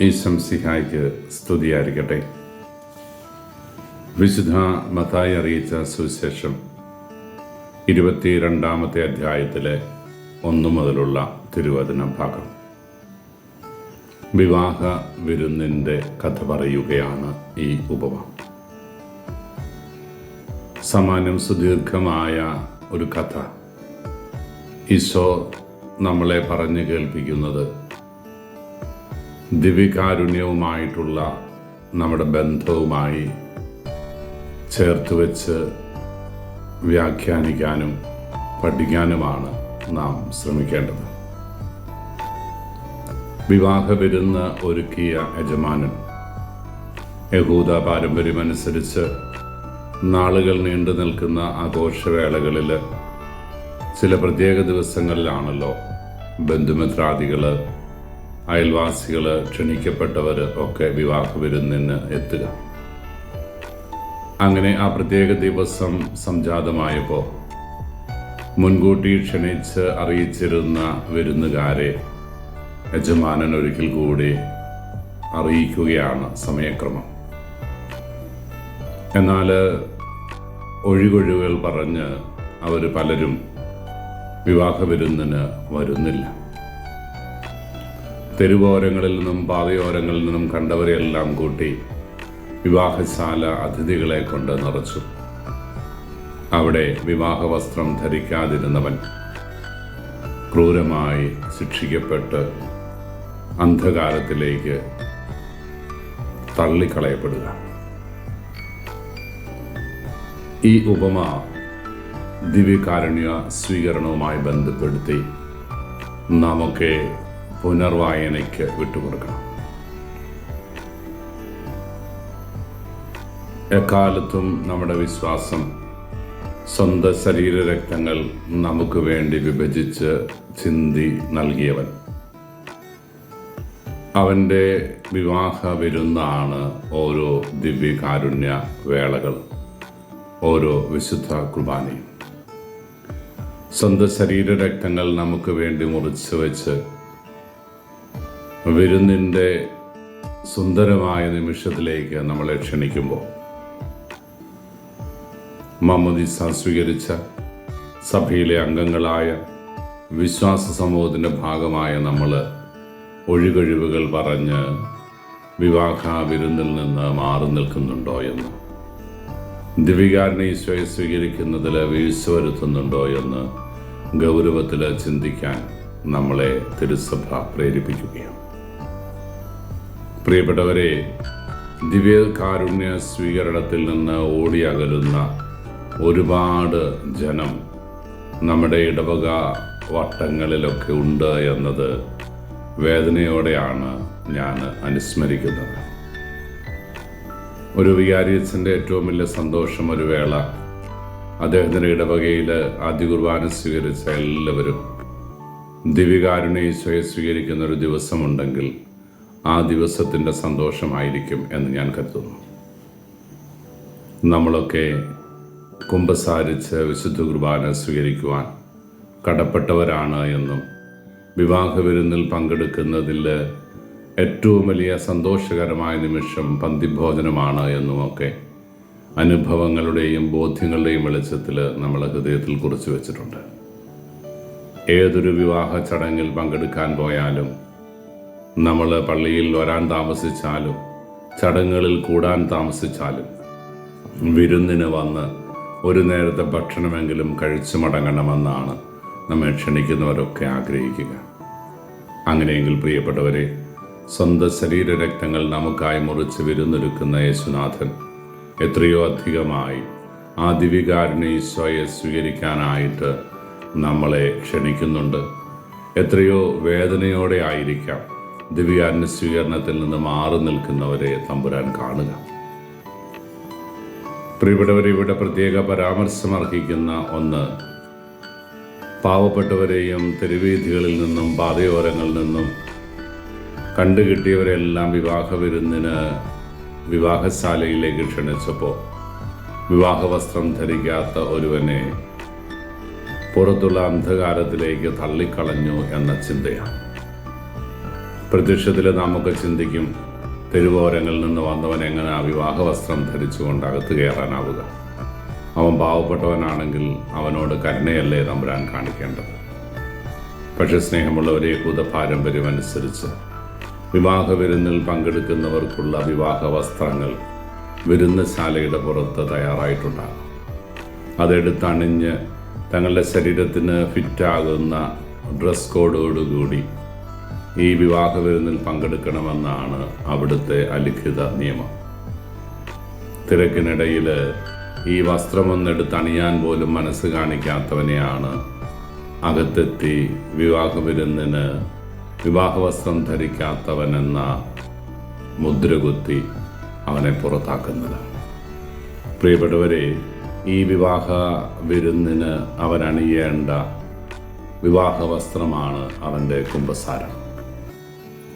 ഈശംസിഹായ്ക്ക് സ്തുതിയായിരിക്കട്ടെ. വിശുദ്ധ മത്തായി അറിയിച്ച സുവിശേഷം 22-ാമത്തെ അധ്യായത്തിലെ 1 മുതലുള്ള തിരുവചന ഭാഗം. വിവാഹ വിരുന്നിൻ്റെ കഥ പറയുകയാണ് ഈ ഉപമ. സമാനം സുദീർഘമായ ഒരു കഥ ഈശോ നമ്മളെ പറഞ്ഞു കേൾപ്പിക്കുന്നത് ദിവ്യകാരുണ്യവുമായിട്ടുള്ള നമ്മുടെ ബന്ധവുമായി ചേർത്ത് വെച്ച് വ്യാഖ്യാനിക്കാനും പഠിക്കാനുമാണ് നാം ശ്രമിക്കേണ്ടത്. വിവാഹ വിരുന്ന് ഒരുക്കിയ യജമാനൻ യഹൂദ പാരമ്പര്യമനുസരിച്ച് നാളുകൾ നീണ്ടു നിൽക്കുന്ന ആഘോഷവേളകളിൽ ചില പ്രത്യേക ദിവസങ്ങളിലാണല്ലോ ബന്ധുമിത്രാദികൾ, അയൽവാസികൾ, ക്ഷണിക്കപ്പെട്ടവർ ഒക്കെ വിവാഹ വിരുന്നിന് എത്തുക. അങ്ങനെ ആ പ്രത്യേക ദിവസം സംജാതമായപ്പോൾ മുൻകൂട്ടി ക്ഷണിച്ച് അറിയിച്ചിരുന്ന വിരുന്നുകാരെ യജമാനൻ ഒരിക്കൽ കൂടി അറിയിക്കുകയാണ് സമയക്രമം. എന്നാൽ ഒഴികൊഴിവുകൾ പറഞ്ഞ് അവർ പലരും വിവാഹ വിരുന്നിന് വരുന്നില്ല. തെരുവോരങ്ങളിൽ നിന്നും പാതയോരങ്ങളിൽ നിന്നും കണ്ടവരെയെല്ലാം കൂട്ടി വിവാഹശാല അതിഥികളെ കൊണ്ട് നിറച്ചു. അവിടെ വിവാഹ വസ്ത്രം ധരിക്കാതിരുന്നവൻ ക്രൂരമായി ശിക്ഷിക്കപ്പെട്ട് അന്ധകാരത്തിലേക്ക് തള്ളിക്കളയപ്പെടുക. ഈ ഉപമ ദിവ്യകാരുണ്യ സ്വീകരണവുമായി ബന്ധപ്പെടുത്തി നാമൊക്കെ പുനർവായനയ്ക്ക് വിട്ടുകൊടുക്കണം. എക്കാലത്തും നമ്മുടെ വിശ്വാസം സ്വന്തം ശരീരരക്തങ്ങൾ നമുക്ക് വേണ്ടി വിഭജിച്ച് ചിന്തി നൽകിയവൻ. അവൻ്റെ വിവാഹ വിരുന്നാണ് ഓരോ ദിവ്യകാരുണ്യ വേളകൾ, ഓരോ വിശുദ്ധ കുർബാനയും. സ്വന്തം ശരീരരക്തങ്ങൾ നമുക്ക് വേണ്ടി മുറിച്ച് വെച്ച് വിരുന്നിൻ്റെ സുന്ദരമായ നിമിഷത്തിലേക്ക് നമ്മളെ ക്ഷണിക്കുമ്പോൾ മാമോദീസ സ്വീകരിച്ച സഭയിലെ അംഗങ്ങളായ വിശ്വാസ സമൂഹത്തിൻ്റെ ഭാഗമായ നമ്മൾ ഒഴികൊഴിവുകൾ പറഞ്ഞ് വിവാഹ വിരുന്നിൽ നിന്ന് മാറി നിൽക്കുന്നുണ്ടോ എന്ന്, ദിവ്യകാരുണ്യ ഈശോയെ സ്വീകരിക്കുന്നതിൽ വീഴ്ച വരുത്തുന്നുണ്ടോ എന്ന് ഗൗരവത്തിൽ ചിന്തിക്കാൻ നമ്മളെ തിരുസഭ പ്രേരിപ്പിക്കുകയാണ്. പ്രിയപ്പെട്ടവരെ, ദിവ്യകാരുണ്യ സ്വീകരണത്തിൽ നിന്ന് ഓടിയകലുന്ന ഒരുപാട് ജനം നമ്മുടെ ഇടവക വട്ടങ്ങളിലൊക്കെ ഉണ്ട് എന്നത് വേദനയോടെയാണ് ഞാൻ അനുസ്മരിക്കുന്നത്. ഒരു വികാരിയച്ഛൻ്റെ ഏറ്റവും വലിയ സന്തോഷം ഒരു വേള അദ്ദേഹത്തിൻ്റെ ഇടവകയിൽ ആദ്യ കുർബാന സ്വീകരിച്ച എല്ലാവരും ദിവ്യകാരുണ്യ ഈശോയെ സ്വീകരിക്കുന്ന ഒരു ദിവസമുണ്ടെങ്കിൽ ആ ദിവസത്തിൻ്റെ സന്തോഷമായിരിക്കും എന്ന് ഞാൻ കരുതുന്നു. നമ്മളൊക്കെ കുമ്പസാരിച്ച് വിശുദ്ധ കുർബാന സ്വീകരിക്കുവാൻ കടപ്പെട്ടവരാണ് എന്നും വിവാഹ വിരുന്നിൽ പങ്കെടുക്കുന്നതിൽ ഏറ്റവും വലിയ സന്തോഷകരമായ നിമിഷം പന്തിഭോജനമാണ് എന്നുമൊക്കെ അനുഭവങ്ങളുടെയും ബോധ്യങ്ങളുടെയും വെളിച്ചത്തിൽ നമ്മൾ ഹൃദയത്തിൽ കുറിച്ച് വെച്ചിട്ടുണ്ട്. ഏതൊരു വിവാഹ ചടങ്ങിൽ പങ്കെടുക്കാൻ പോയാലും, നമ്മൾ പള്ളിയിൽ വരാൻ താമസിച്ചാലും, ചടങ്ങുകളിൽ കൂടാൻ താമസിച്ചാലും, വിരുന്നിന് വന്ന് ഒരു നേരത്തെ ഭക്ഷണമെങ്കിലും കഴിച്ചു മടങ്ങണമെന്നാണ് നമ്മെ ക്ഷണിക്കുന്നവരൊക്കെ ആഗ്രഹിക്കുക. അങ്ങനെയെങ്കിൽ പ്രിയപ്പെട്ടവരെ, സ്വന്തം ശരീരരക്തങ്ങൾ നമുക്കായി മുറിച്ച് വിരുന്നൊരുക്കുന്ന യേശുനാഥൻ എത്രയോ അധികമായി ആ ദിവ്യകാരുണ്യ ഈശോയെ സ്വീകരിക്കാനായിട്ട് നമ്മളെ ക്ഷണിക്കുന്നുണ്ട്. എത്രയോ വേദനയോടെ ആയിരിക്കാം ദിവ്യകാരുണ്യ സ്വീകരണത്തിൽ നിന്ന് മാറി നിൽക്കുന്നവരെ തമ്പുരാൻ കാണുക. പ്രിയപ്പെട്ടവരെ, ഇവിടെ പ്രത്യേക പരാമർശം അർഹിക്കുന്ന ഒന്ന്, പാവപ്പെട്ടവരെയും തെരുവീഥികളിൽ നിന്നും പാതയോരങ്ങളിൽ നിന്നും കണ്ടുകിട്ടിയവരെല്ലാം വിവാഹ വിരുന്നിന് വിവാഹശാലയിലേക്ക് ക്ഷണിച്ചപ്പോൾ വിവാഹവസ്ത്രം ധരിക്കാത്ത ഒരുവനെ പുറത്തുള്ള അന്ധകാരത്തിലേക്ക് തള്ളിക്കളഞ്ഞു എന്ന ചിന്തയാണ്. പ്രത്യക്ഷത്തിൽ നമുക്ക് ചിന്തിക്കും, തെരുവോരങ്ങളിൽ നിന്ന് വന്നവൻ എങ്ങനെ ആ വിവാഹ വസ്ത്രം ധരിച്ചുകൊണ്ട് അകത്ത് കയറാനാവുക? അവൻ പാവപ്പെട്ടവനാണെങ്കിൽ അവനോട് കരുണയല്ലേ തമ്പുരാൻ കാണിക്കേണ്ടത്? പക്ഷെ സ്നേഹമുള്ളവരെ, യഹൂദ പാരമ്പര്യം അനുസരിച്ച് വിവാഹ വിരുന്നിൽ പങ്കെടുക്കുന്നവർക്കുള്ള വിവാഹ വസ്ത്രങ്ങൾ വിരുന്നശാലയുടെ പുറത്ത് തയ്യാറായിട്ടുണ്ടാകും. അതെടുത്തണിഞ്ഞ് തങ്ങളുടെ ശരീരത്തിന് ഫിറ്റാകുന്ന ഡ്രസ് കോഡോടുകൂടി ഈ വിവാഹ വിരുന്നിൽ പങ്കെടുക്കണമെന്നാണ് അവിടുത്തെ അലിഖിത നിയമം. തിരക്കിനിടയിൽ ഈ വസ്ത്രമൊന്നെടുത്തണിയാൻ പോലും മനസ്സ് കാണിക്കാത്തവനെയാണ് അകത്തെത്തി വിവാഹ വിരുന്നിന് വിവാഹവസ്ത്രം ധരിക്കാത്തവനെന്ന മുദ്രകുത്തി അവനെ പുറത്താക്കുന്നത്. പ്രിയപ്പെട്ടവരെ, ഈ വിവാഹ വിരുന്നിന് അവൻ അണിയേണ്ട വിവാഹ വസ്ത്രമാണ് അവൻ്റെ കുമ്പസാരം.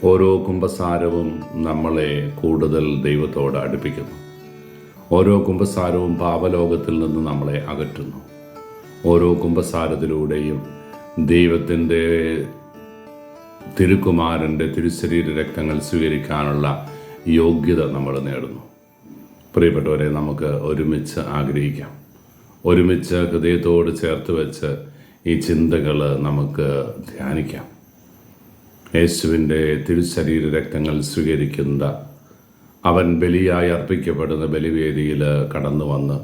ഓരോ കുമ്പസാരവും നമ്മളെ കൂടുതൽ ദൈവത്തോട് അടുപ്പിക്കുന്നു. ഓരോ കുമ്പസാരവും പാപലോകത്തിൽ നിന്ന് നമ്മളെ അകറ്റുന്നു. ഓരോ കുമ്പസാരത്തിലൂടെയും ദൈവത്തിൻ്റെ തിരുക്കുമാരൻ്റെ തിരുശരീര രക്തങ്ങൾ സ്വീകരിക്കാനുള്ള യോഗ്യത നമ്മൾ നേടുന്നു. പ്രിയപ്പെട്ടവരെ, നമുക്ക് ഒരുമിച്ച് ആഗ്രഹിക്കാം. ഒരുമിച്ച് ഹൃദയത്തോട് ചേർത്ത് വെച്ച് ഈ ചിന്തകൾ നമുക്ക് ധ്യാനിക്കാം. യേശുവിൻ്റെ തിരുശരീര രക്തങ്ങൾ സ്വീകരിക്കുന്ന അവൻ ബലിയായി അർപ്പിക്കപ്പെടുന്ന ബലിവേദിയിൽ കടന്നു വന്ന്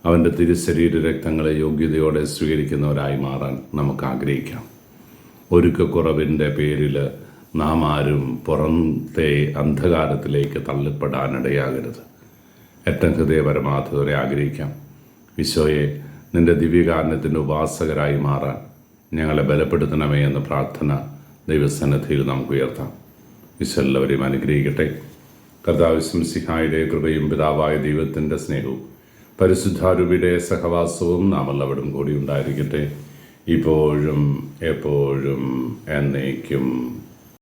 അവൻ്റെ തിരുശരീര രക്തങ്ങളെ യോഗ്യതയോടെ സ്വീകരിക്കുന്നവരായി മാറാൻ നമുക്ക് ആഗ്രഹിക്കാം. ഒരുക്കക്കുറവിൻ്റെ പേരിൽ നാം ആരും പുറത്തെ അന്ധകാരത്തിലേക്ക് തള്ളിപ്പെടാനിടയാകരുത്. ഏറ്റവും ഹൃദയപരമാർത്ഥതയോടെ ആഗ്രഹിക്കാം. ഈശോയെ, നിൻ്റെ ദിവ്യകാരുണ്യത്തിൻ്റെ ഉപാസകരായി മാറാൻ ഞങ്ങളെ ബലപ്പെടുത്തണമേ എന്ന പ്രാർത്ഥന ദൈവസന്നിധിയിൽ നമുക്ക് ഉയർത്താം. ഈശോ എല്ലാവരെയും അനുഗ്രഹിക്കട്ടെ. കർത്താവ് മിശിഹായുടെ കൃപയും പിതാവായ ദൈവത്തിൻ്റെ സ്നേഹവും പരിശുദ്ധാരൂപിയുടെ സഹവാസവും നാം എല്ലാവരും കൂടി ഉണ്ടായിരിക്കട്ടെ, ഇപ്പോഴും എപ്പോഴും എന്നേക്കും.